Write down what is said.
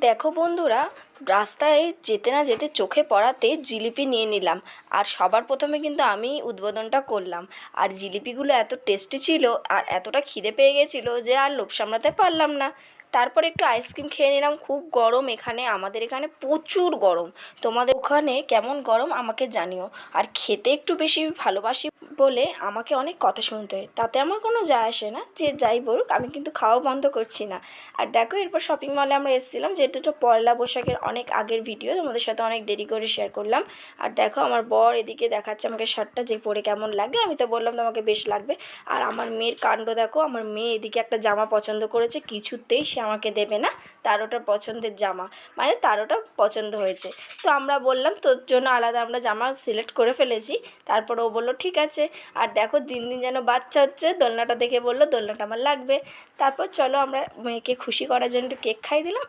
দেখো বন্ধুরা, রাস্তায় যেতে না যেতে চোখে পড়াতে জিলিপি নিয়ে নিলাম। আর সবার প্রথমে কিন্তু আমি উদ্বোধনটা করলাম। আর জিলিপিগুলো এত টেস্টি ছিল আর এতটা খিদে পেয়ে গেছিলো যে আর লোভ সামলাতে পারলাম না। তারপর একটু আইসক্রিম খেয়ে নিলাম। খুব গরম এখানে, আমাদের এখানে প্রচুর গরম। তোমাদের ওখানে কেমন গরম আমাকে জানিও। আর খেতে একটু বেশি ভালোবাসি বলে আমাকে অনেক কথা শুনতে হয়, তাতে আমার কোনো যায় আসে না, যে যাই বলুক আমি কিন্তু খাওয়া বন্ধ করছি না। আর দেখো, এরপর শপিং মলে আমরা এসেছিলাম, যেহেতু এটা পয়লা বৈশাখের অনেক আগের ভিডিও, তোমাদের সাথে অনেক দেরি করে শেয়ার করলাম। আর দেখো, আমার বর এদিকে দেখাচ্ছে আমাকে শার্টটা যে পরে কেমন লাগে। আমি তো বললাম তোমাকে বেশ লাগবে। আর আমার মেয়ের কাণ্ড দেখো, আমার মেয়ে এদিকে একটা জামা পছন্দ করেছে, কিছুতেই সে আমাকে দেবে না। তার ওটা পছন্দের জামা, মানে তার ওটা পছন্দ হয়েছে। তো আমরা বললাম তোর জন্য আলাদা আমরা জামা সিলেক্ট করে ফেলেছি। তারপর ও বললো ঠিক আছে। আর দেখো, দিন দিন যেন বাচ্চা হচ্ছে, দোলনাটা দেখে বললো দোলনাটা আমার লাগবে। তারপর চলো আমরা মেয়েকে খুশি করার জন্য একটু কেক খাইয়ে দিলাম।